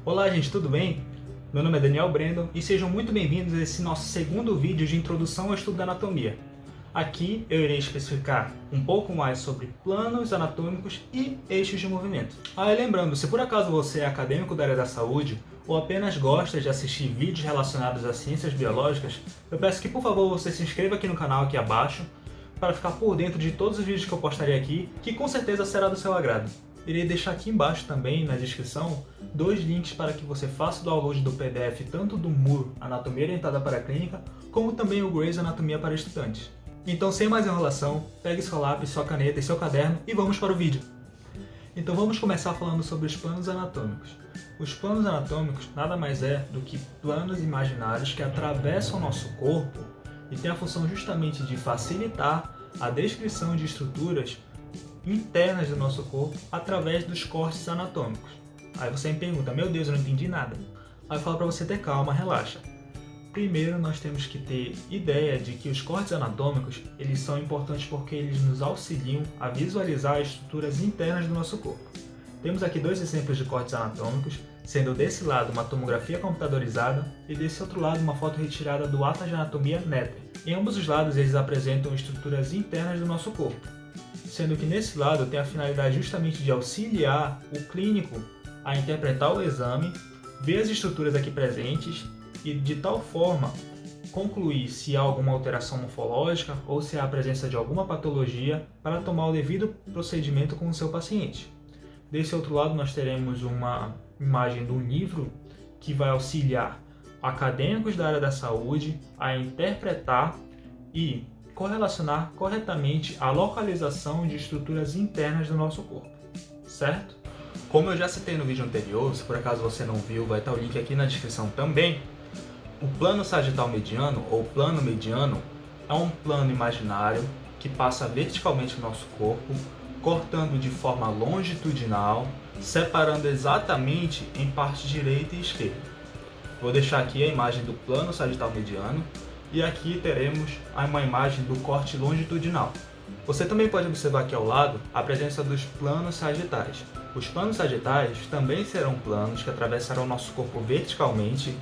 Olá gente, tudo bem? Meu nome é Daniel Brandon e sejam muito bem-vindos a esse nosso segundo vídeo de introdução ao estudo da anatomia. Aqui eu irei especificar um pouco mais sobre planos anatômicos e eixos de movimento. E lembrando, se por acaso você é acadêmico da área da saúde ou apenas gosta de assistir vídeos relacionados às ciências biológicas, eu peço que por favor você se inscreva aqui no canal aqui abaixo para ficar por dentro de todos os vídeos que eu postarei aqui, que com certeza será do seu agrado. Irei deixar aqui embaixo também, na descrição, 2 links para que você faça o download do PDF tanto do Moore Anatomia Orientada para a Clínica, como também o Gray's Anatomia para Estudantes. Então, sem mais enrolação, pegue seu lápis, sua caneta e seu caderno e vamos para o vídeo. Então vamos começar falando sobre os planos anatômicos. Os planos anatômicos nada mais é do que planos imaginários que atravessam o nosso corpo e têm a função justamente de facilitar a descrição de estruturas internas do nosso corpo através dos cortes anatômicos. Aí você me pergunta, meu Deus, eu não entendi nada. Aí eu falo para você ter calma, relaxa. Primeiro nós temos que ter ideia de que os cortes anatômicos eles são importantes porque eles nos auxiliam a visualizar as estruturas internas do nosso corpo. Temos aqui 2 exemplos de cortes anatômicos, sendo desse lado uma tomografia computadorizada e desse outro lado uma foto retirada do Atlas de Anatomia NETER. Em ambos os lados eles apresentam estruturas internas do nosso corpo, sendo que nesse lado tem a finalidade justamente de auxiliar o clínico a interpretar o exame, ver as estruturas aqui presentes e de tal forma concluir se há alguma alteração morfológica ou se há a presença de alguma patologia para tomar o devido procedimento com o seu paciente. Desse outro lado nós teremos uma imagem do livro que vai auxiliar acadêmicos da área da saúde a interpretar e correlacionar corretamente a localização de estruturas internas do nosso corpo, certo? Como eu já citei no vídeo anterior, se por acaso você não viu, vai estar o link aqui na descrição também. O plano sagital mediano, ou plano mediano, é um plano imaginário que passa verticalmente no nosso corpo, cortando de forma longitudinal, separando exatamente em parte direita e esquerda. Vou deixar aqui a imagem do plano sagital mediano, e aqui teremos uma imagem do corte longitudinal. Você também pode observar aqui ao lado a presença dos planos sagitais. Os planos sagitais também serão planos que atravessarão nosso corpo verticalmente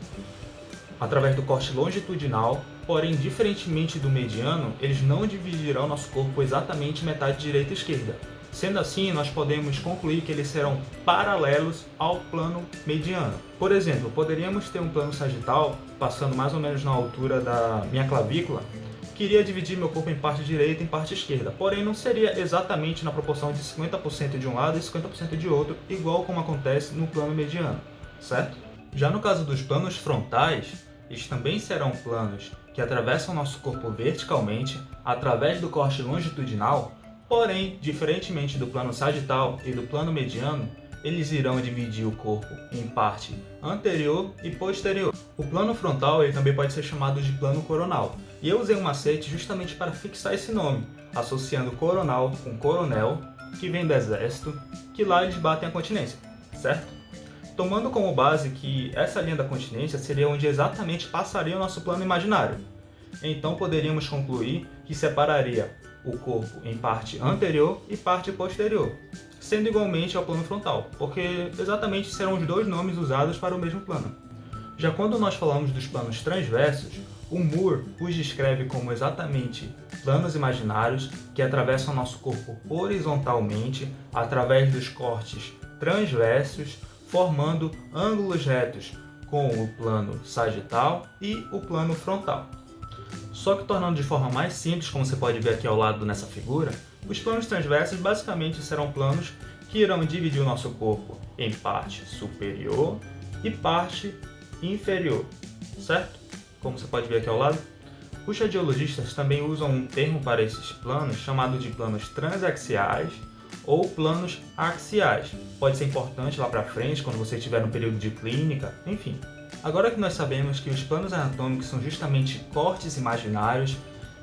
através do corte longitudinal, porém, diferentemente do mediano, eles não dividirão nosso corpo exatamente metade direita e esquerda. Sendo assim, nós podemos concluir que eles serão paralelos ao plano mediano. Por exemplo, poderíamos ter um plano sagital passando mais ou menos na altura da minha clavícula, que iria dividir meu corpo em parte direita e em parte esquerda, porém não seria exatamente na proporção de 50% de um lado e 50% de outro, igual como acontece no plano mediano, certo? Já no caso dos planos frontais, eles também serão planos que atravessam nosso corpo verticalmente através do corte longitudinal, porém, diferentemente do plano sagital e do plano mediano, eles irão dividir o corpo em parte anterior e posterior. O plano frontal ele também pode ser chamado de plano coronal, e eu usei um macete justamente para fixar esse nome, associando coronal com coronel, que vem do exército, que lá eles batem a continência, certo? Tomando como base que essa linha da continência seria onde exatamente passaria o nosso plano imaginário. Então poderíamos concluir que separaria o corpo em parte anterior e parte posterior, sendo igualmente ao plano frontal, porque exatamente serão os 2 nomes usados para o mesmo plano. Já quando nós falamos dos planos transversos, o Moore os descreve como exatamente planos imaginários que atravessam nosso corpo horizontalmente através dos cortes transversos, formando ângulos retos com o plano sagital e o plano frontal. Só que tornando de forma mais simples, como você pode ver aqui ao lado nessa figura, os planos transversos basicamente serão planos que irão dividir o nosso corpo em parte superior e parte inferior, certo? Como você pode ver aqui ao lado. Os radiologistas também usam um termo para esses planos chamado de planos transaxiais ou planos axiais. Pode ser importante lá para frente, quando você estiver no período de clínica, enfim. Agora que nós sabemos que os planos anatômicos são justamente cortes imaginários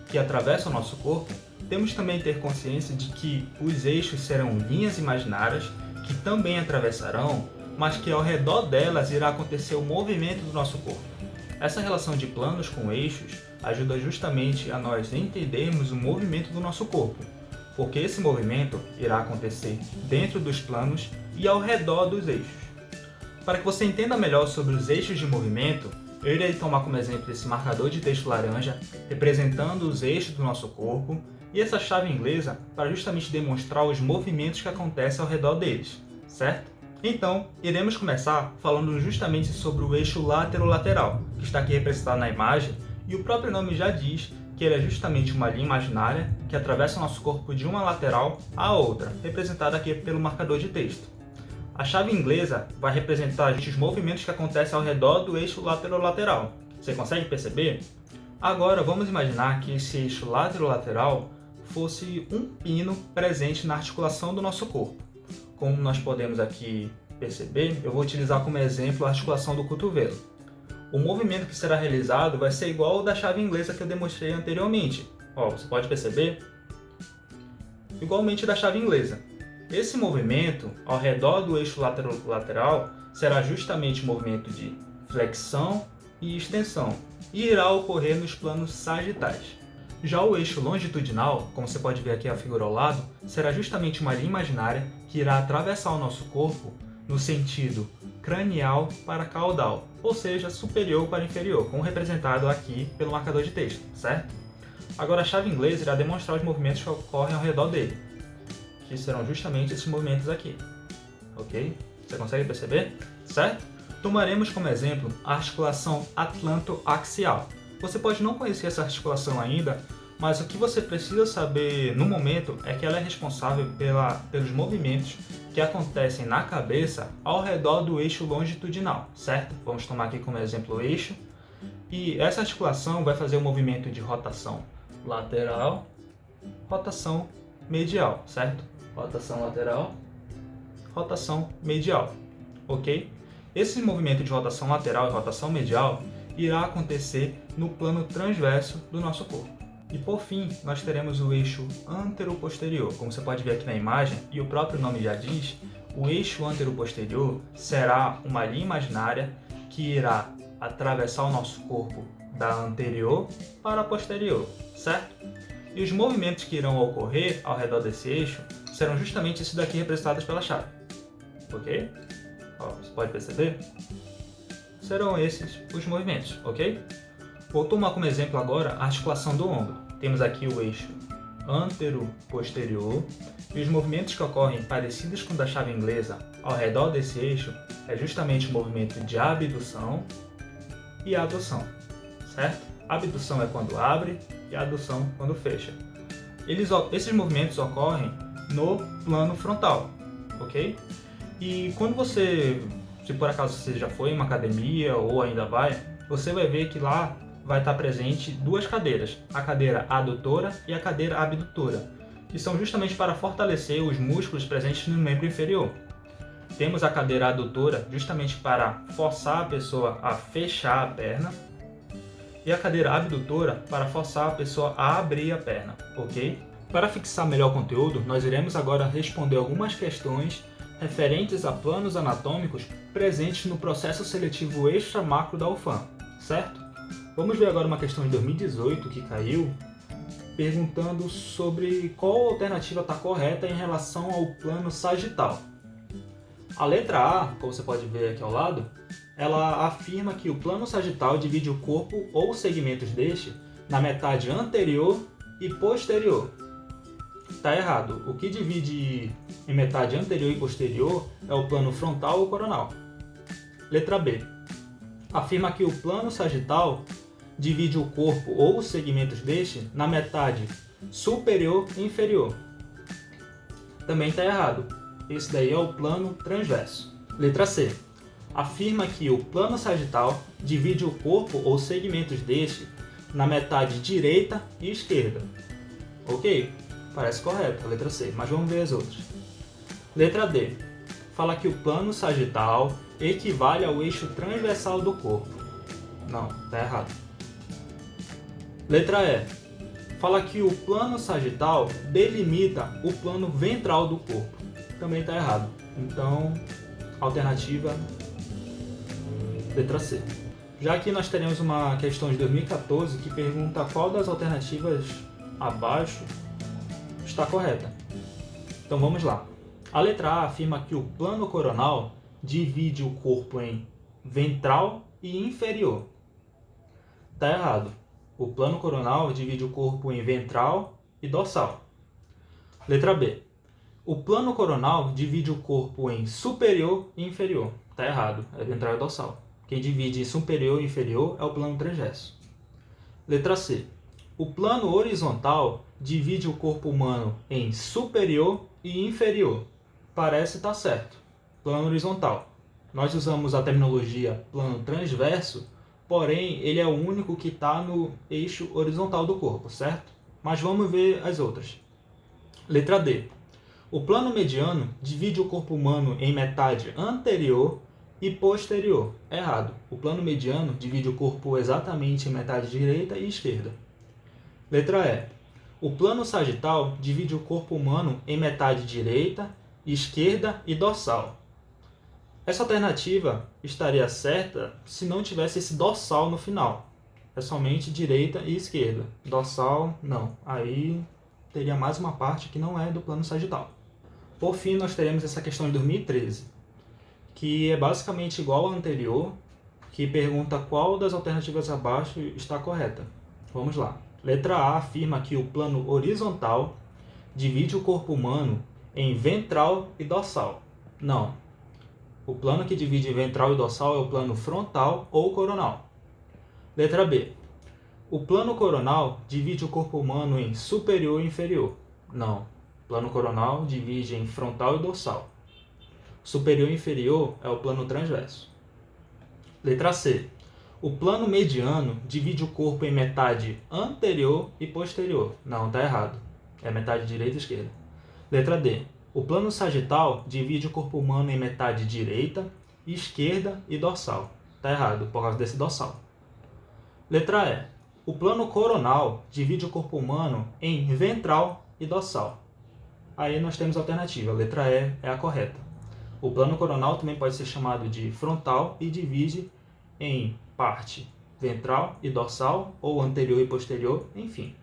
que atravessam o nosso corpo, temos também que ter consciência de que os eixos serão linhas imaginárias que também atravessarão, mas que ao redor delas irá acontecer o movimento do nosso corpo. Essa relação de planos com eixos ajuda justamente a nós entendermos o movimento do nosso corpo, porque esse movimento irá acontecer dentro dos planos e ao redor dos eixos. Para que você entenda melhor sobre os eixos de movimento, eu irei tomar como exemplo esse marcador de texto laranja, representando os eixos do nosso corpo, e essa chave inglesa para justamente demonstrar os movimentos que acontecem ao redor deles, certo? Então, iremos começar falando justamente sobre o eixo látero-lateral, que está aqui representado na imagem, e o próprio nome já diz que ele é justamente uma linha imaginária que atravessa o nosso corpo de uma lateral à outra, representada aqui pelo marcador de texto. A chave inglesa vai representar os movimentos que acontecem ao redor do eixo látero-lateral. Você consegue perceber? Agora vamos imaginar que esse eixo látero-lateral fosse um pino presente na articulação do nosso corpo. Como nós podemos aqui perceber, eu vou utilizar como exemplo a articulação do cotovelo. O movimento que será realizado vai ser igual ao da chave inglesa que eu demonstrei anteriormente. Você pode perceber? Igualmente da chave inglesa. Esse movimento ao redor do eixo lateral será justamente o movimento de flexão e extensão, e irá ocorrer nos planos sagitais. Já o eixo longitudinal, como você pode ver aqui a figura ao lado, será justamente uma linha imaginária que irá atravessar o nosso corpo no sentido cranial para caudal, ou seja, superior para inferior, como representado aqui pelo marcador de texto, certo? Agora a chave inglesa irá demonstrar os movimentos que ocorrem ao redor dele, que serão justamente esses movimentos aqui, ok? Você consegue perceber? Certo? Tomaremos como exemplo a articulação atlanto-axial. Você pode não conhecer essa articulação ainda, mas o que você precisa saber no momento é que ela é responsável pelos movimentos que acontecem na cabeça ao redor do eixo longitudinal, certo? Vamos tomar aqui como exemplo o eixo. E essa articulação vai fazer o movimento de rotação lateral, rotação medial, certo? Rotação lateral, rotação medial, ok? Esse movimento de rotação lateral e rotação medial irá acontecer no plano transverso do nosso corpo. E por fim, nós teremos o eixo antero-posterior. Como você pode ver aqui na imagem, e o próprio nome já diz, o eixo antero-posterior será uma linha imaginária que irá atravessar o nosso corpo da anterior para a posterior, certo? E os movimentos que irão ocorrer ao redor desse eixo serão justamente esses daqui representados pela chave, ok? Você pode perceber? Serão esses os movimentos, ok? Vou tomar como exemplo agora a articulação do ombro. Temos aqui o eixo antero-posterior e os movimentos que ocorrem parecidos com o da chave inglesa ao redor desse eixo é justamente o movimento de abdução e adução, certo? Abdução é quando abre e adução quando fecha. Esses movimentos ocorrem no plano frontal, ok? E quando você, se por acaso você já foi em uma academia ou ainda vai, você vai ver que lá vai estar presente duas cadeiras, a cadeira adutora e a cadeira abdutora, que são justamente para fortalecer os músculos presentes no membro inferior. Temos a cadeira adutora justamente para forçar a pessoa a fechar a perna, e a cadeira abdutora para forçar a pessoa a abrir a perna, ok? Para fixar melhor o conteúdo, nós iremos agora responder algumas questões referentes a planos anatômicos presentes no processo seletivo extra-macro da UFAM, certo? Vamos ver agora uma questão de 2018 que caiu, perguntando sobre qual alternativa está correta em relação ao plano sagital. A letra A, como você pode ver aqui ao lado, ela afirma que o plano sagital divide o corpo ou segmentos deste na metade anterior e posterior. Está errado. O que divide em metade anterior e posterior é o plano frontal ou coronal. Letra B. Afirma que o plano sagital divide o corpo ou os segmentos deste na metade superior e inferior. Também está errado. Esse daí é o plano transverso. Letra C. Afirma que o plano sagital divide o corpo ou segmentos deste na metade direita e esquerda. Ok? Parece correto a letra C, mas vamos ver as outras. Letra D. Fala que o plano sagital equivale ao eixo transversal do corpo. Não, está errado. Letra E. Fala que o plano sagital delimita o plano ventral do corpo. Também está errado. Então, alternativa letra C. Já aqui nós teremos uma questão de 2014 que pergunta qual das alternativas abaixo está correta. Então vamos lá. A letra A afirma que o plano coronal divide o corpo em ventral e inferior. Está errado. O plano coronal divide o corpo em ventral e dorsal. Letra B. O plano coronal divide o corpo em superior e inferior. Está errado. É ventral e dorsal. Quem divide em superior e inferior é o plano transverso. Letra C. O plano horizontal divide o corpo humano em superior e inferior. Parece estar certo. Plano horizontal. Nós usamos a terminologia plano transverso, porém ele é o único que está no eixo horizontal do corpo, certo? Mas vamos ver as outras. Letra D. O plano mediano divide o corpo humano em metade anterior e posterior. Errado. O plano mediano divide o corpo exatamente em metade direita e esquerda. Letra E. O plano sagital divide o corpo humano em metade direita, esquerda e dorsal. Essa alternativa estaria certa se não tivesse esse dorsal no final. É somente direita e esquerda. Dorsal, não. Aí teria mais uma parte que não é do plano sagital. Por fim, nós teremos essa questão de 2013, que é basicamente igual à anterior, que pergunta qual das alternativas abaixo está correta. Vamos lá. Letra A afirma que o plano horizontal divide o corpo humano em ventral e dorsal. Não. O plano que divide ventral e dorsal é o plano frontal ou coronal. Letra B. O plano coronal divide o corpo humano em superior e inferior. Não. O plano coronal divide em frontal e dorsal. Superior e inferior é o plano transverso. Letra C. O plano mediano divide o corpo em metade anterior e posterior. Não, está errado. É metade direita e esquerda. Letra D. O plano sagital divide o corpo humano em metade direita, esquerda e dorsal. Está errado, por causa desse dorsal. Letra E. O plano coronal divide o corpo humano em ventral e dorsal. Aí nós temos a alternativa. A letra E é a correta. O plano coronal também pode ser chamado de frontal e divide em parte ventral e dorsal, ou anterior e posterior, enfim.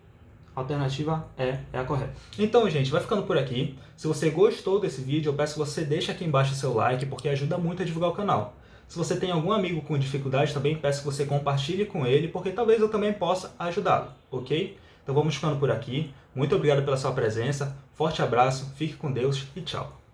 A alternativa é a correta. Então, gente, vai ficando por aqui. Se você gostou desse vídeo, eu peço que você deixe aqui embaixo o seu like, porque ajuda muito a divulgar o canal. Se você tem algum amigo com dificuldade, também peço que você compartilhe com ele, porque talvez eu também possa ajudá-lo, ok? Então vamos ficando por aqui. Muito obrigado pela sua presença, forte abraço, fique com Deus e tchau!